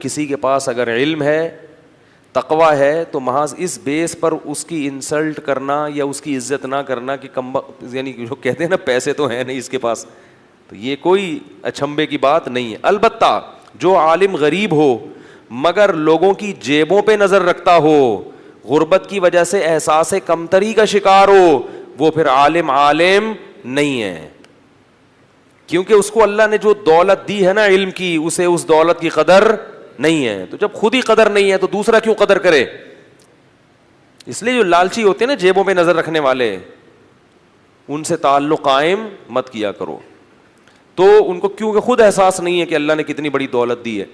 کسی کے پاس اگر علم ہے، تقوی ہے، تو محض اس بیس پر اس کی انسلٹ کرنا یا اس کی عزت نہ کرنا کہ یعنی جو کہتے ہیں نا پیسے تو ہیں نہیں اس کے پاس، تو یہ کوئی اچھمبے کی بات نہیں ہے. البتہ جو عالم غریب ہو مگر لوگوں کی جیبوں پہ نظر رکھتا ہو، غربت کی وجہ سے احساس کمتری کا شکار ہو، وہ پھر عالم نہیں ہے، کیونکہ اس کو اللہ نے جو دولت دی ہے نا علم کی، اسے اس دولت کی قدر نہیں ہے. تو جب خود ہی قدر نہیں ہے تو دوسرا کیوں قدر کرے؟ اس لیے جو لالچی ہوتے ہیں نا جیبوں پہ نظر رکھنے والے، ان سے تعلق قائم مت کیا کرو. تو ان کو کیونکہ خود احساس نہیں ہے کہ اللہ نے کتنی بڑی دولت دی ہے.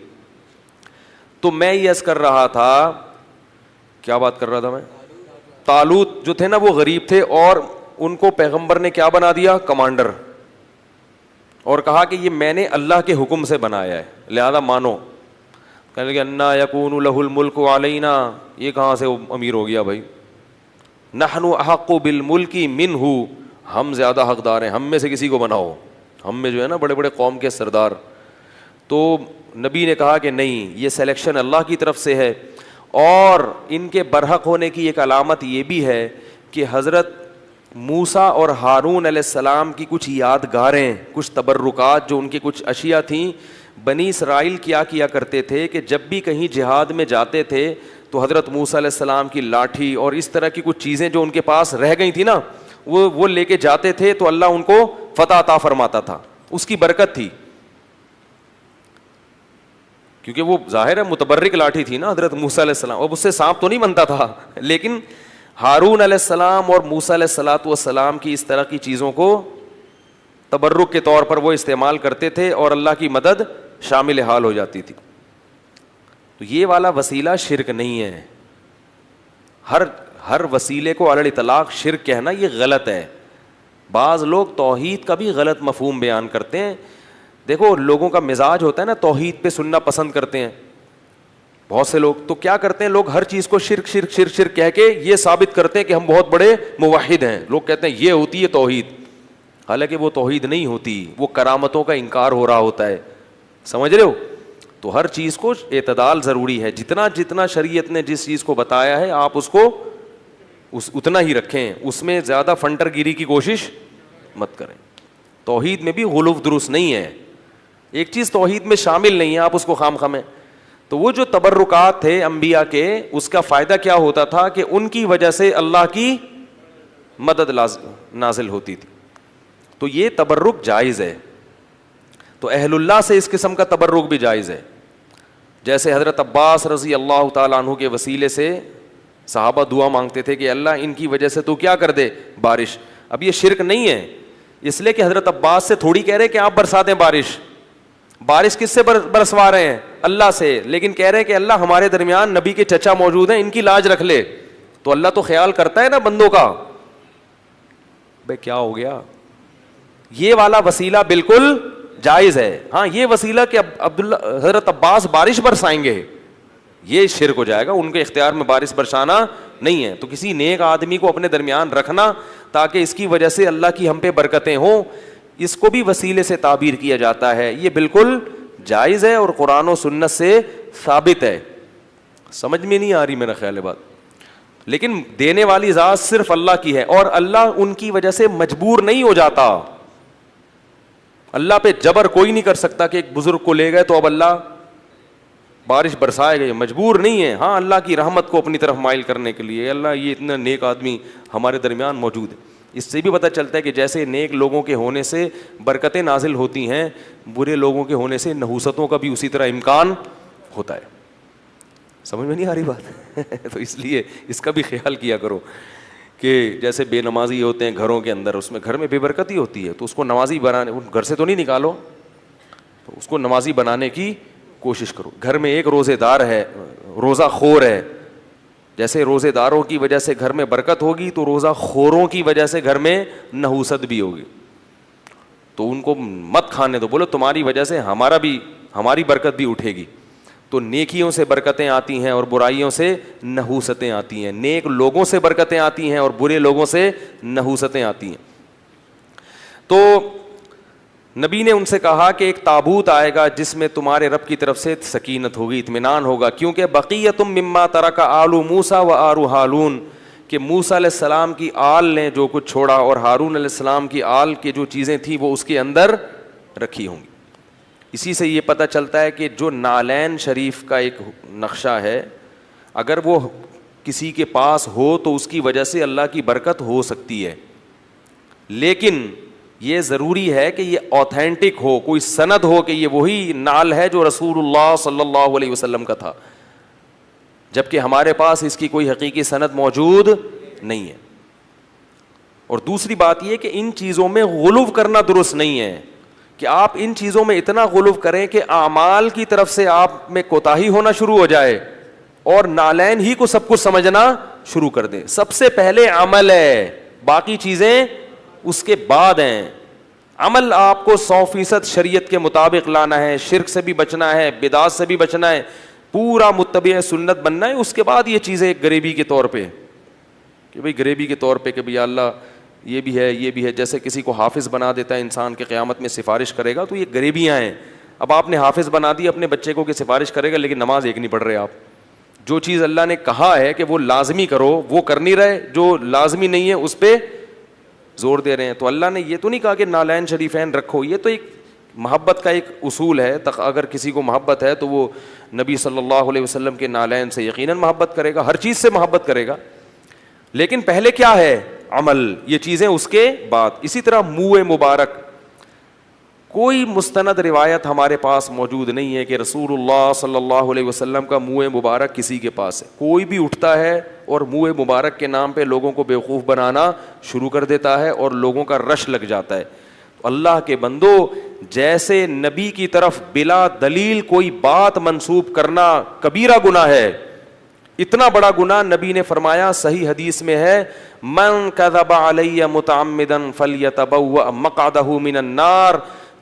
تو میں یہ عرض کر رہا تھا، کیا بات کر رہا تھا میں؟ طالوت جو تھے نا وہ غریب تھے، اور ان کو پیغمبر نے کیا بنا دیا؟ کمانڈر. اور کہا کہ یہ میں نے اللہ کے حکم سے بنایا ہے لہذا مانو. کہنے لگے انا یکون لہ الملک علینا، یہ کہاں سے وہ امیر ہو گیا بھائی؟ نحن احق بالملک منہ، ہم زیادہ حقدار ہیں، ہم میں سے کسی کو بناؤ، ہم میں جو ہے نا بڑے بڑے قوم کے سردار. تو نبی نے کہا کہ نہیں، یہ سلیکشن اللہ کی طرف سے ہے. اور ان کے برحق ہونے کی ایک علامت یہ بھی ہے کہ حضرت موسیٰ اور ہارون علیہ السلام کی کچھ یادگاریں، کچھ تبرکات، جو ان کی کچھ اشیاء تھیں. بنی اسرائیل کیا کرتے تھے کہ جب بھی کہیں جہاد میں جاتے تھے تو حضرت موسیٰ علیہ السلام کی لاٹھی اور اس طرح کی کچھ چیزیں جو ان کے پاس رہ گئی تھی نا، وہ لے کے جاتے تھے تو اللہ ان کو فتح عطا فرماتا تھا. اس کی برکت تھی، کیونکہ وہ ظاہر ہے متبرک لاٹھی تھی نا حضرت موسیٰ علیہ السلام، اب اس سے سانپ تو نہیں بنتا تھا، لیکن ہارون علیہ السلام اور موسیٰ علیہ السلام کی اس طرح کی چیزوں کو تبرک کے طور پر وہ استعمال کرتے تھے اور اللہ کی مدد شامل حال ہو جاتی تھی. تو یہ والا وسیلہ شرک نہیں ہے. ہر وسیلے کو علی الاطلاق شرک کہنا یہ غلط ہے. بعض لوگ توحید کا بھی غلط مفہوم بیان کرتے ہیں. دیکھو لوگوں کا مزاج ہوتا ہے نا توحید پہ سننا پسند کرتے ہیں بہت سے لوگ. تو کیا کرتے ہیں لوگ ہر چیز کو شرک شرک شرک شرک کہہ کے یہ ثابت کرتے ہیں کہ ہم بہت بڑے موحد ہیں. لوگ کہتے ہیں یہ ہوتی ہے توحید، حالانکہ وہ توحید نہیں ہوتی، وہ کرامتوں کا انکار ہو رہا ہوتا ہے. سمجھ رہے ہو؟ تو ہر چیز کو اعتدال ضروری ہے. جتنا شریعت نے جس چیز کو بتایا ہے آپ اس کو اتنا ہی رکھیں، اس میں زیادہ فنٹر گیری کی کوشش مت کریں. توحید میں بھی غلو درست نہیں ہے، ایک چیز توحید میں شامل نہیں ہے آپ اس کو خام خامیں. تو وہ جو تبرکات تھے انبیاء کے، اس کا فائدہ کیا ہوتا تھا کہ ان کی وجہ سے اللہ کی مدد نازل ہوتی تھی. تو یہ تبرک جائز ہے. تو اہل اللہ سے اس قسم کا تبرک بھی جائز ہے. جیسے حضرت عباس رضی اللہ تعالیٰ عنہ کے وسیلے سے صحابہ دعا مانگتے تھے کہ اللہ ان کی وجہ سے تو کیا کر دے بارش. اب یہ شرک نہیں ہے، اس لیے کہ حضرت عباس سے تھوڑی کہہ رہے کہ آپ برسا دیں بارش کس سے برسوا رہے ہیں؟ اللہ سے. لیکن کہہ رہے کہ اللہ ہمارے درمیان نبی کے چچا موجود ہیں، ان کی لاج رکھ لے. تو اللہ تو خیال کرتا ہے نا بندوں کا. بھائی کیا ہو گیا؟ یہ والا وسیلہ بالکل جائز ہے. ہاں یہ وسیلہ کہ حضرت عباس بارش برسائیں گے یہ شرک ہو جائے گا. ان کے اختیار میں بارش برسانا نہیں ہے. تو کسی نیک آدمی کو اپنے درمیان رکھنا تاکہ اس کی وجہ سے اللہ کی ہم پہ برکتیں ہوں، اس کو بھی وسیلے سے تعبیر کیا جاتا ہے. یہ بالکل جائز ہے اور قرآن و سنت سے ثابت ہے. سمجھ میں نہیں آ رہی میرا خیال ہے بات. لیکن دینے والی ذات صرف اللہ کی ہے اور اللہ ان کی وجہ سے مجبور نہیں ہو جاتا. اللہ پہ جبر کوئی نہیں کر سکتا کہ ایک بزرگ کو لے گئے تو اب اللہ بارش برسائے گا، مجبور نہیں ہے. ہاں اللہ کی رحمت کو اپنی طرف مائل کرنے کے لیے اللہ یہ اتنا نیک آدمی ہمارے درمیان موجود ہے. اس سے بھی پتہ چلتا ہے کہ جیسے نیک لوگوں کے ہونے سے برکتیں نازل ہوتی ہیں، برے لوگوں کے ہونے سے نحوستوں کا بھی اسی طرح امکان ہوتا ہے. سمجھ میں نہیں آ رہی بات؟ تو اس لیے اس کا بھی خیال کیا کرو کہ جیسے بے نمازی ہوتے ہیں گھروں کے اندر، اس میں گھر میں بے برکتی ہوتی ہے، تو اس کو نمازی بنانے، گھر سے تو نہیں نکالو، تو اس کو نمازی بنانے کی کوشش کرو. گھر میں ایک روزے دار ہے، روزہ خور ہے، جیسے روزے داروں کی وجہ سے گھر میں برکت ہوگی تو روزہ خوروں کی وجہ سے گھر میں نحوست بھی ہوگی. تو ان کو مت کھانے دو، بولو تمہاری وجہ سے ہماری برکت بھی اٹھے گی. تو نیکیوں سے برکتیں آتی ہیں اور برائیوں سے نحوستیں آتی ہیں. نیک لوگوں سے برکتیں آتی ہیں اور برے لوگوں سے نحوستیں آتی ہیں. تو نبی نے ان سے کہا کہ ایک تابوت آئے گا جس میں تمہارے رب کی طرف سے سکینت ہوگی, اطمینان ہوگا, کیونکہ بقیۃ مما ترک آل موسیٰ و آل ہارون, کہ موسیٰ علیہ السلام کی آل نے جو کچھ چھوڑا اور ہارون علیہ السلام کی آل کی جو چیزیں تھیں وہ اس کے اندر رکھی ہوں گی. اسی سے یہ پتہ چلتا ہے کہ جو نالین شریف کا ایک نقشہ ہے, اگر وہ کسی کے پاس ہو تو اس کی وجہ سے اللہ کی برکت ہو سکتی ہے, لیکن یہ ضروری ہے کہ یہ اوتھینٹک ہو, کوئی سند ہو کہ یہ وہی نال ہے جو رسول اللہ صلی اللہ علیہ وسلم کا تھا, جبکہ ہمارے پاس اس کی کوئی حقیقی سند موجود نہیں ہے. اور دوسری بات یہ کہ ان چیزوں میں غلو کرنا درست نہیں ہے, کہ آپ ان چیزوں میں اتنا غلو کریں کہ اعمال کی طرف سے آپ میں کوتاہی ہونا شروع ہو جائے اور نالین ہی کو سب کچھ سمجھنا شروع کر دیں. سب سے پہلے عمل ہے, باقی چیزیں اس کے بعد ہیں. عمل آپ کو 100% شریعت کے مطابق لانا ہے, شرک سے بھی بچنا ہے, بدعات سے بھی بچنا ہے, پورا متبع سنت بننا ہے. اس کے بعد یہ چیزیں ایک غریبی کے طور پہ, کہ بھئی غریبی کے طور پہ کہ بھئی اللہ یہ بھی ہے یہ بھی ہے, جیسے کسی کو حافظ بنا دیتا ہے انسان کے قیامت میں سفارش کرے گا, تو یہ غریبیاں ہیں. اب آپ نے حافظ بنا دی اپنے بچے کو کہ سفارش کرے گا, لیکن نماز ایک نہیں پڑھ رہے آپ. جو چیز اللہ نے کہا ہے کہ وہ لازمی کرو وہ کر نہیں رہے, جو لازمی نہیں ہے اس پہ زور دے رہے ہیں. تو اللہ نے یہ تو نہیں کہا کہ نالین شریفین رکھو, یہ تو ایک محبت کا ایک اصول ہے. اگر کسی کو محبت ہے تو وہ نبی صلی اللہ علیہ وسلم کے نالین سے یقیناً محبت کرے گا, ہر چیز سے محبت کرے گا, لیکن پہلے کیا ہے عمل, یہ چیزیں اس کے بعد. اسی طرح منہ مبارک, کوئی مستند روایت ہمارے پاس موجود نہیں ہے کہ رسول اللہ صلی اللہ علیہ وسلم کا منہ مبارک کسی کے پاس ہے. کوئی بھی اٹھتا ہے اور منہ مبارک کے نام پہ لوگوں کو بیوقوف بنانا شروع کر دیتا ہے اور لوگوں کا رش لگ جاتا ہے. تو اللہ کے بندو, جیسے نبی کی طرف بلا دلیل کوئی بات منسوب کرنا کبیرہ گناہ ہے, اتنا بڑا گناہ نبی نے فرمایا, صحیح حدیث میں ہے, من کذب علی متعمدا فلیتبوأ مقعدہ من النار,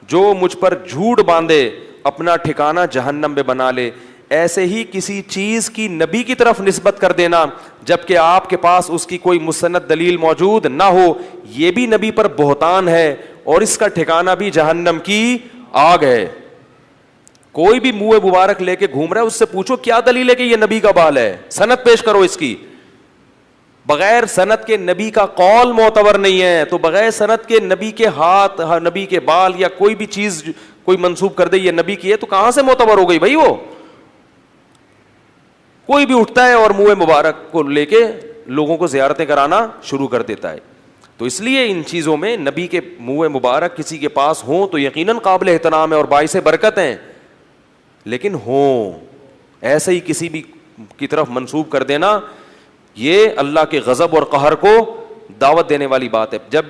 جو مجھ پر جھوٹ باندھے اپنا ٹھکانہ جہنم میں بنا لے. ایسے ہی کسی چیز کی نبی کی طرف نسبت کر دینا جبکہ آپ کے پاس اس کی کوئی مستند دلیل موجود نہ ہو, یہ بھی نبی پر بہتان ہے اور اس کا ٹھکانہ بھی جہنم کی آگ ہے. کوئی بھی منہ مبارک لے کے گھوم رہا ہے, اس سے پوچھو کیا دلیل ہے کہ یہ نبی کا بال ہے, سند پیش کرو اس کی. بغیر سند کے نبی کا قول معتبر نہیں ہے, تو بغیر سند کے نبی کے ہاتھ, نبی کے بال یا کوئی بھی چیز کوئی منسوب کر دے یہ نبی کی ہے, تو کہاں سے معتبر ہو گئی بھائی وہ. کوئی بھی اٹھتا ہے اور منہ مبارک کو لے کے لوگوں کو زیارتیں کرانا شروع کر دیتا ہے. تو اس لیے ان چیزوں میں نبی کے منہ مبارک کسی کے پاس ہوں تو یقیناً قابل احترام ہے اور باعث برکت ہیں, لیکن ہوں ایسے ہی کسی بھی کی طرف منسوب کر دینا, یہ اللہ کے غضب اور قہر کو دعوت دینے والی بات ہے. جب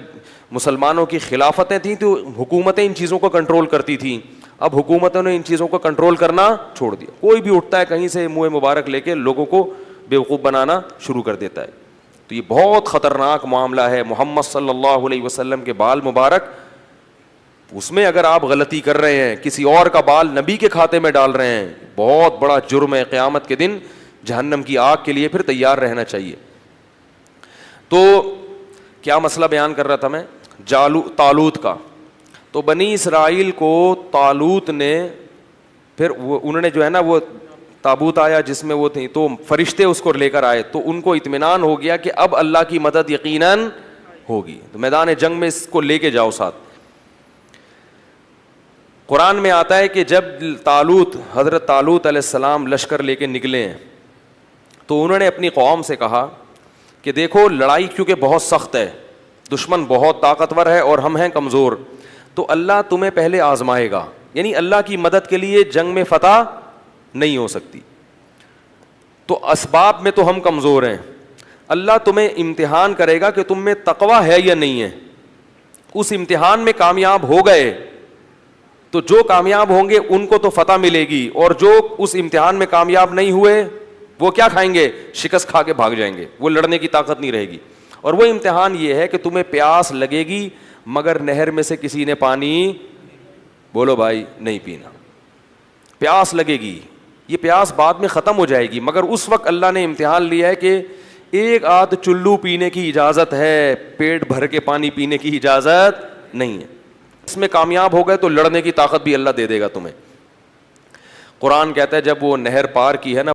مسلمانوں کی خلافتیں تھیں تو حکومتیں ان چیزوں کو کنٹرول کرتی تھیں, اب حکومتوں نے ان چیزوں کو کنٹرول کرنا چھوڑ دیا. کوئی بھی اٹھتا ہے کہیں سے منہ مبارک لے کے لوگوں کو بیوقوف بنانا شروع کر دیتا ہے. تو یہ بہت خطرناک معاملہ ہے. محمد صلی اللہ علیہ وسلم کے بال مبارک, اس میں اگر آپ غلطی کر رہے ہیں, کسی اور کا بال نبی کے کھاتے میں ڈال رہے ہیں, بہت بڑا جرم ہے. قیامت کے دن جہنم کی آگ کے لیے پھر تیار رہنا چاہیے. تو کیا مسئلہ بیان کر رہا تھا میں, طالوت کا. تو بنی اسرائیل کو طالوت نے پھر انہوں نے جو ہے نا وہ تابوت آیا جس میں وہ تھی, تو فرشتے اس کو لے کر آئے, تو ان کو اطمینان ہو گیا کہ اب اللہ کی مدد یقیناً ہوگی, تو میدان جنگ میں اس کو لے کے جاؤ ساتھ. قرآن میں آتا ہے کہ جب حضرت طالوت علیہ السلام لشکر لے کے نکلے ہیں تو انہوں نے اپنی قوم سے کہا کہ دیکھو لڑائی کیونکہ بہت سخت ہے, دشمن بہت طاقتور ہے اور ہم ہیں کمزور, تو اللہ تمہیں پہلے آزمائے گا, یعنی اللہ کی مدد کے لیے جنگ میں فتح نہیں ہو سکتی, تو اسباب میں تو ہم کمزور ہیں, اللہ تمہیں امتحان کرے گا کہ تم میں تقویٰ ہے یا نہیں ہے. اس امتحان میں کامیاب ہو گئے تو جو کامیاب ہوں گے ان کو تو فتح ملے گی, اور جو اس امتحان میں کامیاب نہیں ہوئے وہ کیا کھائیں گے, شکست کھا کے بھاگ جائیں گے, وہ لڑنے کی طاقت نہیں رہے گی. اور وہ امتحان یہ ہے کہ تمہیں پیاس لگے گی مگر نہر میں سے کسی نے پانی, بولو بھائی, نہیں پینا. پیاس لگے گی, یہ پیاس بعد میں ختم ہو جائے گی, مگر اس وقت اللہ نے امتحان لیا ہے کہ ایک آدھ چلو پینے کی اجازت ہے, پیٹ بھر کے پانی پینے کی اجازت نہیں ہے. اس میں کامیاب ہو گئے تو لڑنے کی طاقت بھی اللہ دے دے گا تمہیں. قرآن کہتا ہے جب وہ نہر پار کی ہے نا